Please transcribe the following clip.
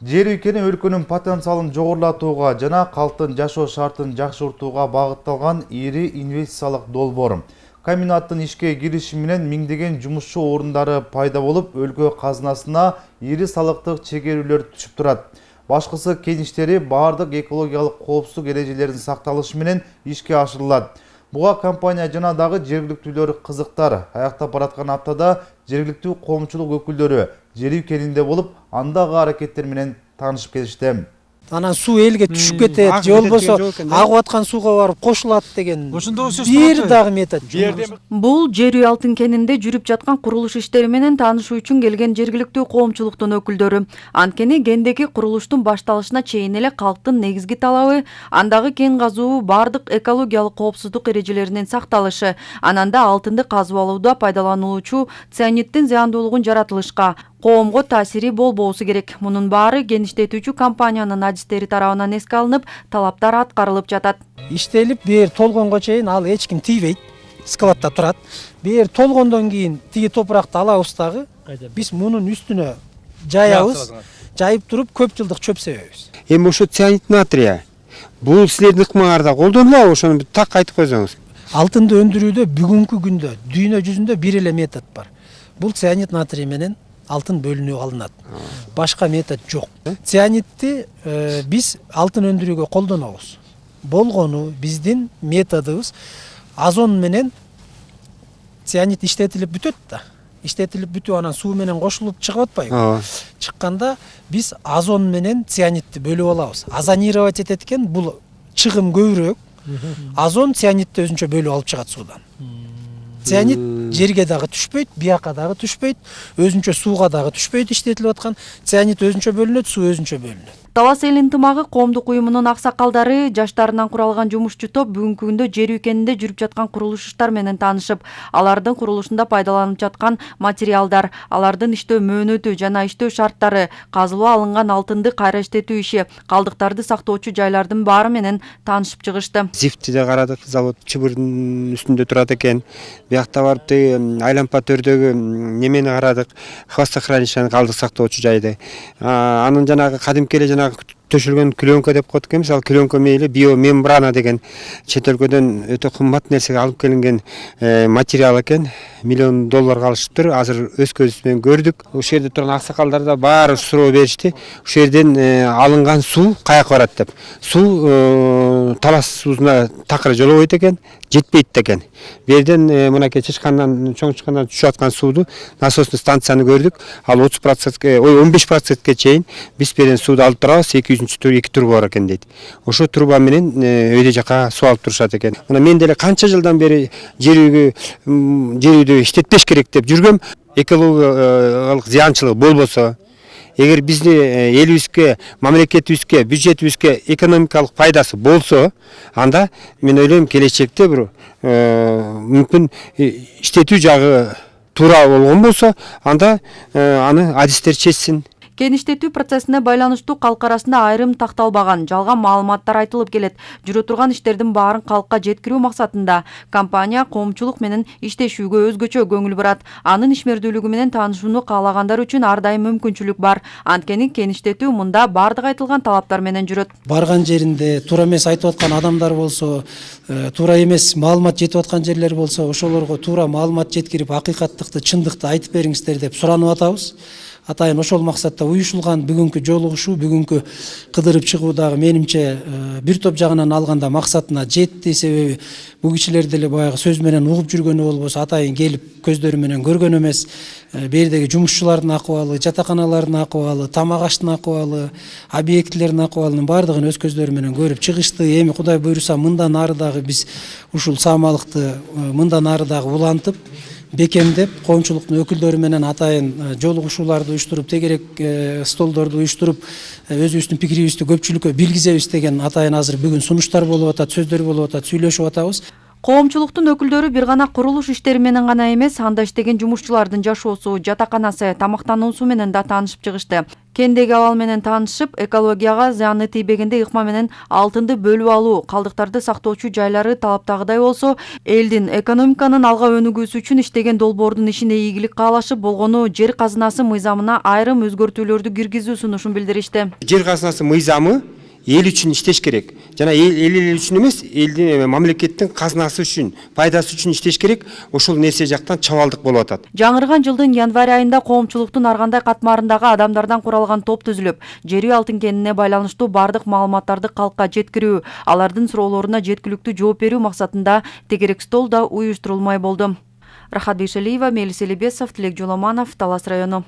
Жер ülkени өлкөнүн потенциалын жогорулатууга жана калктын жашоо шартын жакшыртууга багытталган ири инвестициялык долбоор. Комбинаттын ишке кириши менен миңдеген жумушчу орундары пайда болуп, өлкө казынасына ири салыктык чегерүүлөр түшүп турат. Башкысы кеңиштери баардык экологиялык коопсуздук эрежелеринин сакталышы менен ишке ашырылат. Буга компания жана дагы жергиликтүүлөр кызыктар. Аяктап бараткан аптада жергиликтүү коомчулук өкүлдөрү жер ülкенинде болуп, андагы аракеттер менен таанышып келишти. Анан суу элге түшүп кетет, же болбосо агып аткан сууга барып кошулат деген бир дагы метод. Бул жер үй алтын кенинде жүрүп жаткан курулуш иштери менен таанышуу үчүн келген жергиликтүү коомчулуктун өкүлдөрү. Анткени кендеги курулуштун башталышына чейин эле калктын негизги талабы андагы кен казуу баардык экологиялык коопсуздук эрежелеринин сакталышы, ананда алтынды казып алууда пайдаланылуучу цианиттин зыяндуулугун жаратылышка, коомго таасири болбоосу керек. Мунун баары кеништетүүчү компаниянын адистери тарабынан эске алынып, талаптар аткарылып жатат. Иштелип, бир толгонго чейин ал эч ким тийбейт, складда турат. Бир толгондон кийин тиги топуракты алабыз дагы, биз мунун үстүнө жаябыз. Жайып туруп көп жылдык чөп себебиз. Эми ошо цианид натрия бул силердин ыкмаңарда колдонулабы, ошону так айтып койсоңуз. Алтынды өндүрүүдө бүгүнкү күндө дүйнө жүзүндө бир эле метод бар. Бул цианид натрий менен алтын бөлүнүп алынат. Башка метод жок. Цианидти биз алтын өндүрүүгө колдонобуз. Болгону биздин методубуз озон менен цианид иштетилип бүтөт да. Иштетилип бүтүп анан суу менен кошулуп чыгып атпайбы? Чыкканда биз озон менен цианидти бөлүп алабыз. Озонировать этет экен, бул чыгым көбүрөөк. Озон цианидти өзүнчө бөлүп алып чыгат суудан. Цианид жерге дагы түшпөйт, бияка дагы түшпөйт, өзүнчө сууга дагы түшпөйт иштетилип аткан. Цианид өзүнчө бөлүнөт, суу өзүнчө бөлүнөт. Талас эл ынтымагы коомдук уюмунун аксакалдары жаштарынан куралган жумушчу топ бүгүнкү күндө жер ülкенинде жүрүп жаткан курулуш иштер менен таанышып, алардын курулушунда пайдаланып жаткан материалдар, алардын иштөө мөөнөтү жана иштөө шарттары, казылып алынган алтынды кайра иштетүү иши, калдыктарды сактоочу жайлардын баары менен таанышып чыгышты. Зифти да карадык, завод чыбырдын үстүндө турат экен. Биякта барып айлампа төрдөгү немени карадык, хвостохранилищенин калдык сактоочу жайды. Анын жанагы кадимки эле төшөлгөн клёнка деп коет экен. Мисалы клёнка мейли биомембрана деген чет өлкөдөн өтө кымбат нерсеге алып келинген материал экен. $1 миллион алышыптыр. Азыр өз көзүбүз менен көрдүк. Ошол жерде турган аксакалдар да баары суроо беришти. Ошол жерден алынган суу каяка барат деп. Суу талас суусуна такыр жолобойт экен, жетпейт экен. Бу жерден мынакей чычкандан, чоң чычкандан түшүп аткан сууду насосный станцияны көрдүк. Ал 30%, 15%ке чейин биз берен сууду алып турабыз. 202 труба бар экен дейт. Ошо труба менен өйдө жака суу алып турушат экен. Мына мен деле канча жылдан бери жер үйдө иштетпеш керек деп жүргөм. Экологиялык зыянчылык болбосо, эгер биздин элибизге, мамлекетибизге, бюджетибизге экономикалык пайдасы болсо, анда мен ойлойм келечекте бир мүмкүн иштетүү жагы туура болгон болсо, анда аны адистер чечсин. Кеништетүү процессине байланыштуу калк арасында айрым такталбаган, жалган маалыматтар айтылып келет. Жүрө турган иштердин баарын калкка жеткирүү максатында компания коомчулук менен иштешүүгө өзгөчө көңүл бурат. Анын ишмердүүлүгү менен таанышууну каалагандар үчүн ар дайым мүмкүнчүлүк бар. Анткени кеништетүү мында баардык айтылган талаптар менен жүрөт. Барган жеринде туура эмес айтып аткан адамдар болсо, туура эмес маалымат жетип аткан жерлер болсо, ошолорго туура маалымат жеткирип, акыйкаттыкты, чындыкты айтып бериңиздер деп суранып атабыз. Атайын ошол максатта уюшулган бүгүнкү жолугушуу, бүгүнкү кыдырып чыгуу дагы менимче бир топ жагынан алганда максатына жетти. Себеби бул кишилер деле баягы сөз менен угуп жүргөнү болбосо, атайын келип көздөрү менен көргөн эмес. Бердеги жумушчулардын акыбалы, жатаканалардын акыбалы, тамак аштын акыбалы, объектилердин акыбалынын баардыгын өз көздөрү менен көрүп чыгышты. Эми Кудай буйруса мындан ары дагы биз ушул саамалыкты мындан ары дагы улантып, бекемдеп, коомчулуктун өкүлдөрү менен атайын жолугушууларды уюштуруп, тегерек столдорду уюштуруп, өзүбүздүн пикирибизди көпчүлүккө билгизебиз деген атайын азыр бүгүн сунуштар болуп атат, сөздөр болуп атат, сүйлөшүп атабыз. Коомчулуктун өкүлдөрү бир гана курулуш иштери менен гана эмес, анда иштеген жумушчулардын жашоосу, жатаканасы, тамактануусу менен да таанышып чыгышты. Кендеги абал менен таанышып, экологияга зыяны тийбегенде ыкма менен алтынды бөлүп алуу, калдыктарды сактоочу жайлары талаптагыдай болсо, элдин экономиканын алга өнүгүүсү үчүн иштеген долбоордун ишине ийгилик каалашып болгону жер казынасы мыйзамына айрым өзгөртүүлөрдү киргизүү сунушун билдиришти. Жер казынасы мыйзамы эл үчүн иштеш керек. Жана эл үчүн эмес, элдин мамлекеттин казынасы үчүн, пайдасы үчүн иштеш керек. Ошол нерсе жактан чабалдык болуп атат. Жаңырган жылдын январь айында коомчулуктун ар кандай катмарындагы адамдардан куралган топ түзүлүп, Жер үй алтын кенине байланыштуу бардык маалыматтарды калкка жеткирүү, алардын суроолоруна жеткиликтүү жооп берүү максатында тегерек стол да уюштурулмай болду. Рахат Бейшалиева, Мелис Элибесов, Тилек Жоламанов, Талас району.